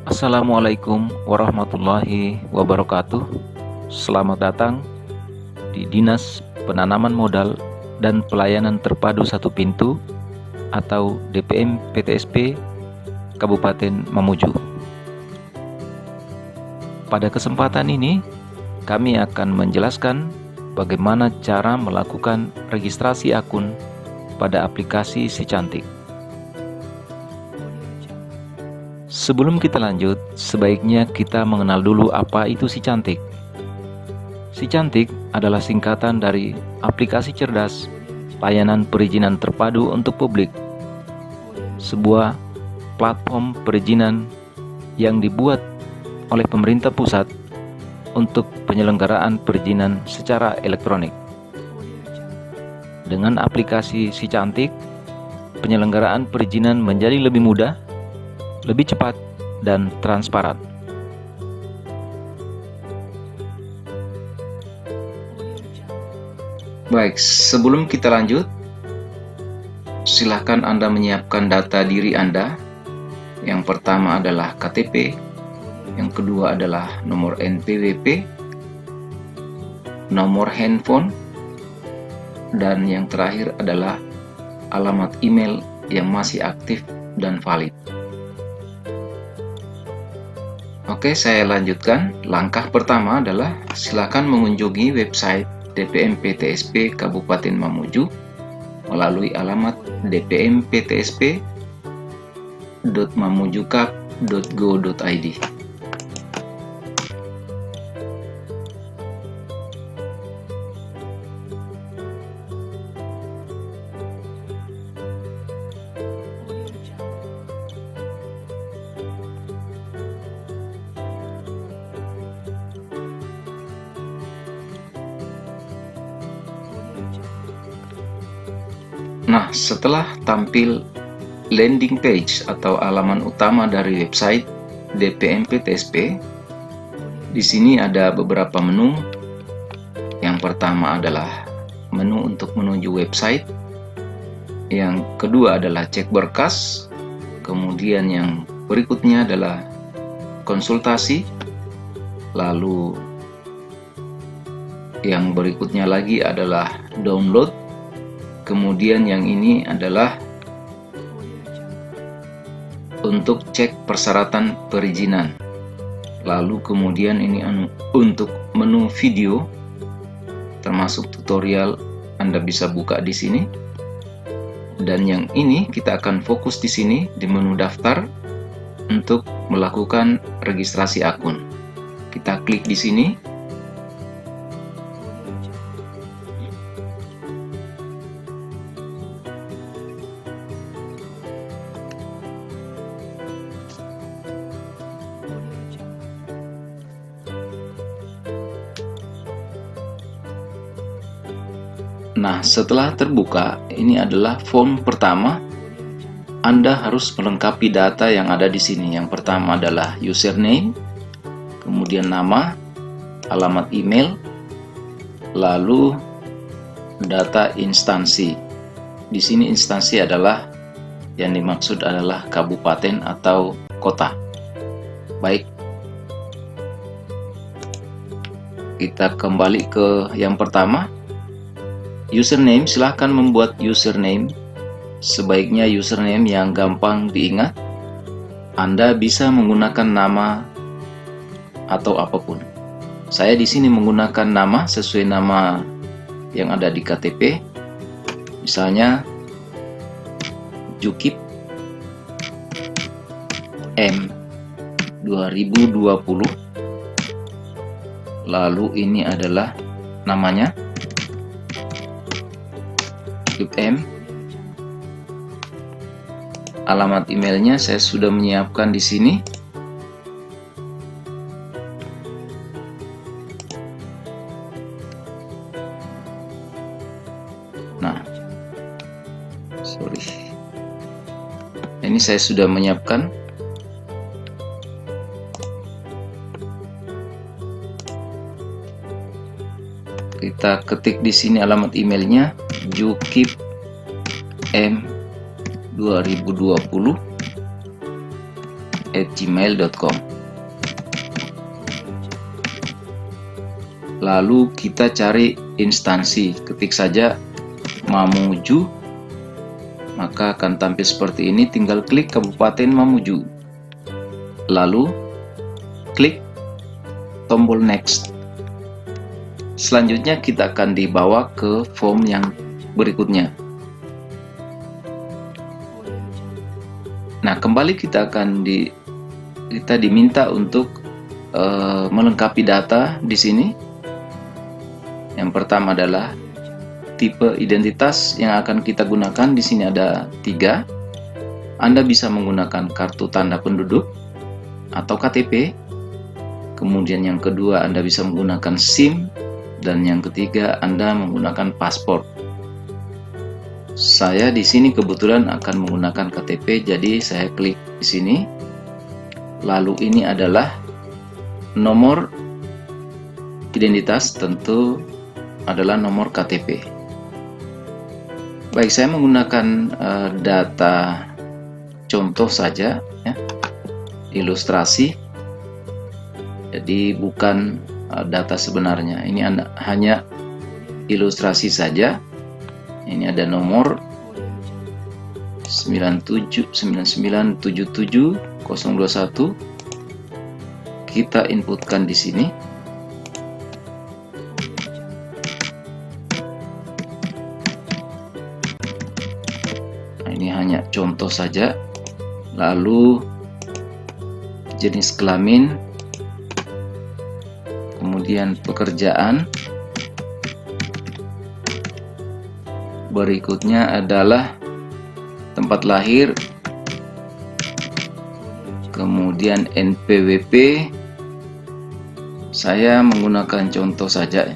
Assalamualaikum warahmatullahi wabarakatuh. Selamat datang di Dinas Penanaman Modal dan Pelayanan Terpadu Satu Pintu atau DPM PTSP Kabupaten Mamuju. Pada kesempatan ini, kami akan menjelaskan bagaimana cara melakukan registrasi akun pada aplikasi Si Cantik. Sebelum kita lanjut, sebaiknya kita mengenal dulu apa itu Si Cantik. Si Cantik adalah singkatan dari Aplikasi Cerdas Layanan Perizinan Terpadu untuk Publik, sebuah platform perizinan yang dibuat oleh pemerintah pusat untuk penyelenggaraan perizinan secara elektronik. Dengan aplikasi Si Cantik, penyelenggaraan perizinan menjadi lebih mudah, lebih cepat, dan transparan. Baik, sebelum kita lanjut, silahkan Anda menyiapkan data diri Anda. Yang pertama adalah KTP, yang kedua adalah nomor NPWP, nomor handphone, dan yang terakhir adalah alamat email yang masih aktif dan valid. Oke, saya lanjutkan. Langkah pertama adalah silakan mengunjungi website DPM PTSP Kabupaten Mamuju melalui alamat dpmptsp.mamujukap.go.id. Nah, setelah tampil landing page atau halaman utama dari website DPM PTSP, di sini ada beberapa menu. Yang pertama adalah menu untuk menuju website. Yang kedua adalah cek berkas. Kemudian yang berikutnya adalah konsultasi. Lalu yang berikutnya lagi adalah download. Kemudian yang ini adalah untuk cek persyaratan perizinan. Lalu kemudian ini untuk menu video, termasuk tutorial, Anda bisa buka di sini. Dan yang ini kita akan fokus di sini di menu daftar untuk melakukan registrasi akun. Kita klik di sini. Nah, setelah terbuka, ini adalah form pertama. Anda harus melengkapi data yang ada di sini. Yang pertama adalah username, kemudian nama, alamat email, lalu data instansi. Di sini instansi adalah yang dimaksud adalah kabupaten atau kota. Baik, kita kembali ke yang pertama. Username, silahkan membuat username. Sebaiknya username yang gampang diingat. Anda bisa menggunakan nama atau apapun. Saya di sini menggunakan nama sesuai nama yang ada di KTP. Misalnya Jukip M 2020. Lalu ini adalah namanya M. Alamat emailnya saya sudah menyiapkan di sini. Nah, ini saya sudah menyiapkan. Kita ketik di sini alamat emailnya Jukip M 2020. @gmail.com. Lalu kita cari instansi, ketik saja Mamuju, maka akan tampil seperti ini. Tinggal klik Kabupaten Mamuju, lalu klik tombol next. Selanjutnya kita akan dibawa ke form yang berikutnya. Nah, kembali kita diminta untuk melengkapi data di sini. Yang pertama adalah tipe identitas yang akan kita gunakan. Di sini ada 3. Anda bisa menggunakan kartu tanda penduduk atau KTP. Kemudian yang kedua, Anda bisa menggunakan SIM, dan yang ketiga, Anda menggunakan paspor. Saya di sini kebetulan akan menggunakan KTP, jadi saya klik di sini. Lalu ini adalah nomor identitas, tentu adalah nomor KTP. Baik, saya menggunakan data contoh saja, ya, ilustrasi. Jadi bukan data sebenarnya. Ini hanya ilustrasi saja. Ini ada nomor 9977021. Kita inputkan di sini. Nah, ini hanya contoh saja. Lalu jenis kelamin, kemudian pekerjaan, berikutnya adalah tempat lahir, kemudian NPWP. Saya menggunakan contoh saja.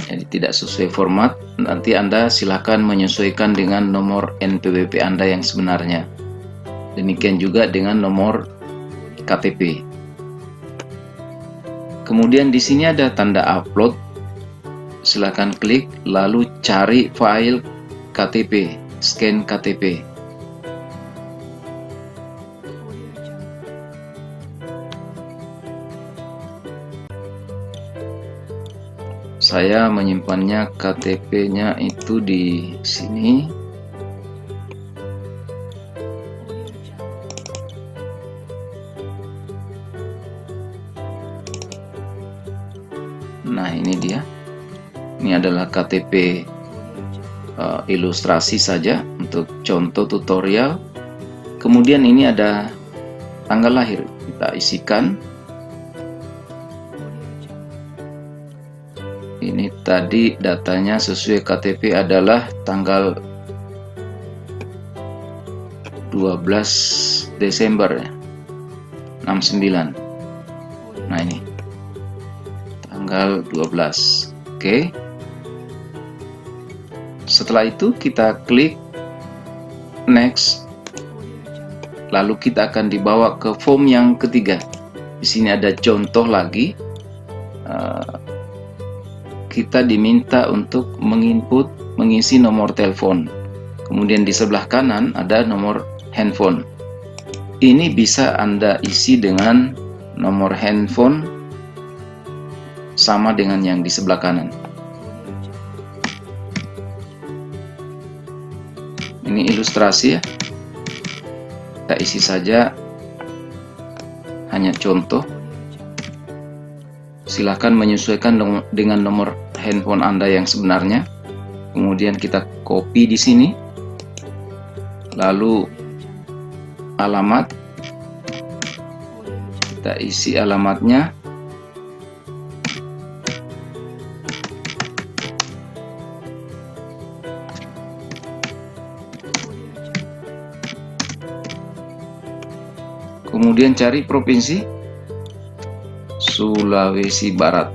Jadi tidak sesuai format. Nanti Anda silakan menyesuaikan dengan nomor NPWP Anda yang sebenarnya. Demikian juga dengan nomor KTP. Kemudian di sini ada tanda upload. Silakan klik, lalu cari file KTP, scan KTP. Saya menyimpannya, KTP-nya itu di sini. Nah, ini dia. Ini adalah KTP ilustrasi saja untuk contoh tutorial. Kemudian ini ada tanggal lahir, kita isikan. Ini tadi datanya sesuai KTP adalah tanggal 12 Desember ya, 69. Nah, ini tanggal 12. Oke. Setelah itu kita klik next. Lalu kita akan dibawa ke form yang ketiga. Di sini ada contoh lagi. Kita diminta untuk mengisi nomor telepon. Kemudian di sebelah kanan ada nomor handphone. Ini bisa Anda isi dengan nomor handphone sama dengan yang di sebelah kanan. Ini ilustrasi ya. Kita isi saja, hanya contoh. Silahkan menyesuaikan dengan nomor handphone Anda yang sebenarnya. Kemudian kita copy di sini. Lalu alamat. Kita isi alamatnya. Kemudian cari provinsi Sulawesi Barat.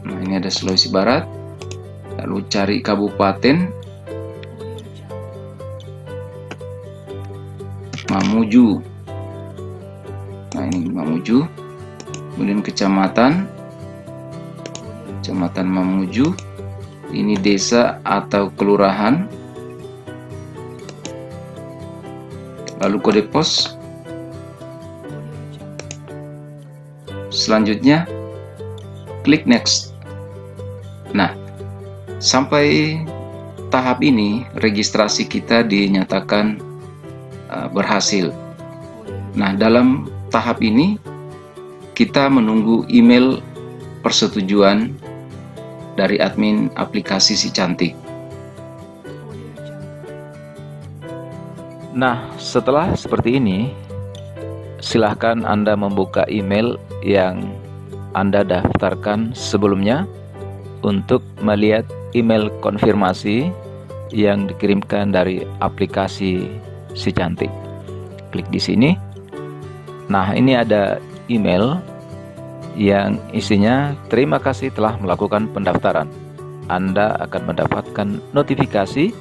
Nah, ini ada Sulawesi Barat. Lalu cari kabupaten Mamuju. Nah, ini Mamuju. Kemudian kecamatan Mamuju. Ini desa atau kelurahan. lalu kode pos. Selanjutnya klik next. Nah, sampai tahap ini registrasi kita dinyatakan berhasil. Nah, dalam tahap ini kita menunggu email persetujuan dari admin aplikasi Si Cantik. Nah, setelah seperti ini, silahkan Anda membuka email yang Anda daftarkan sebelumnya untuk melihat email konfirmasi yang dikirimkan dari aplikasi Si Cantik. Klik di sini. Nah, ini ada email yang isinya terima kasih telah melakukan pendaftaran. Anda akan mendapatkan notifikasi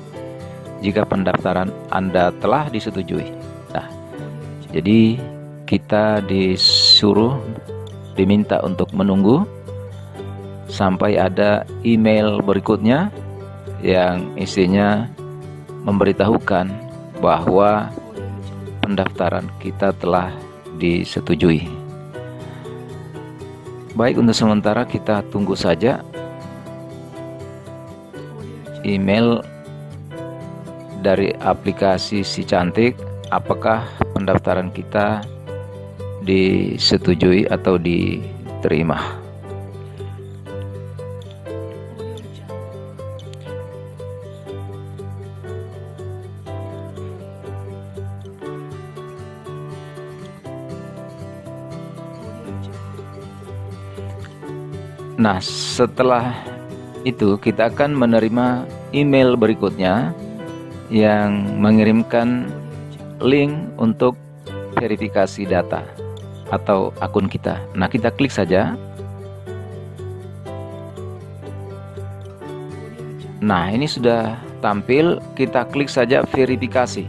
jika pendaftaran Anda telah disetujui. Nah, jadi kita diminta untuk menunggu sampai ada email berikutnya yang isinya memberitahukan bahwa pendaftaran kita telah disetujui. Baik, untuk sementara kita tunggu saja email dari aplikasi Si Cantik apakah pendaftaran kita disetujui atau diterima. Nah, setelah itu kita akan menerima email berikutnya yang mengirimkan link untuk verifikasi data atau akun kita. Nah, kita klik saja. Nah, ini sudah tampil, kita klik saja verifikasi.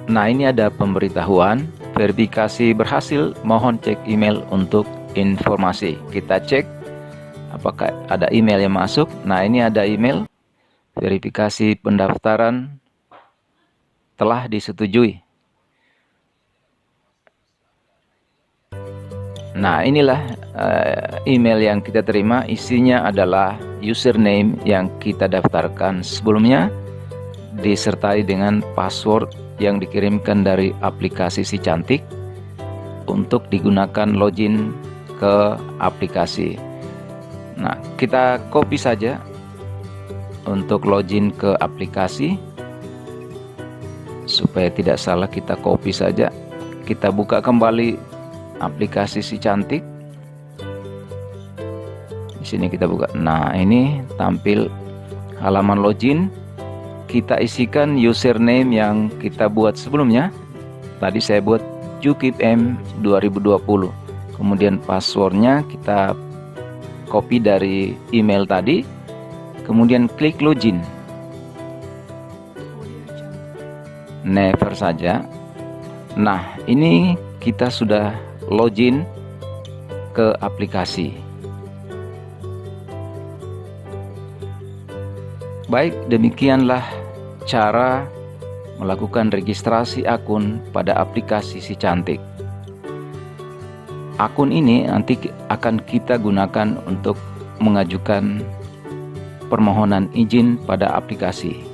Nah, ini ada pemberitahuan verifikasi berhasil, mohon cek email untuk informasi. Kita cek apakah ada email yang masuk. Nah, ini ada email verifikasi pendaftaran telah disetujui. Nah, inilah email yang kita terima. Isinya adalah username yang kita daftarkan sebelumnya disertai dengan password yang dikirimkan dari aplikasi Si Cantik untuk digunakan login ke aplikasi. Nah, kita copy saja untuk login ke aplikasi supaya tidak salah. Kita copy saja, kita buka kembali aplikasi Si Cantik. Di sini kita buka. Nah, ini tampil halaman login. Kita isikan username yang kita buat sebelumnya. Tadi saya buat Jukip-M 2020. Kemudian passwordnya kita copy dari email tadi. Kemudian klik login. Never saja. Nah, ini kita sudah login ke aplikasi. Baik, demikianlah cara melakukan registrasi akun pada aplikasi Si Cantik. Akun ini nanti akan kita gunakan untuk mengajukan permohonan izin pada aplikasi.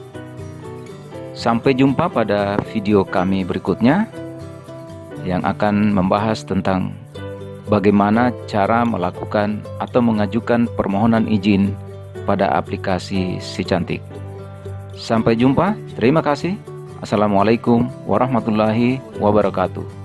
Sampai jumpa pada video kami berikutnya yang akan membahas tentang bagaimana cara melakukan atau mengajukan permohonan izin pada aplikasi Si Cantik. Sampai jumpa, terima kasih. Assalamualaikum warahmatullahi wabarakatuh.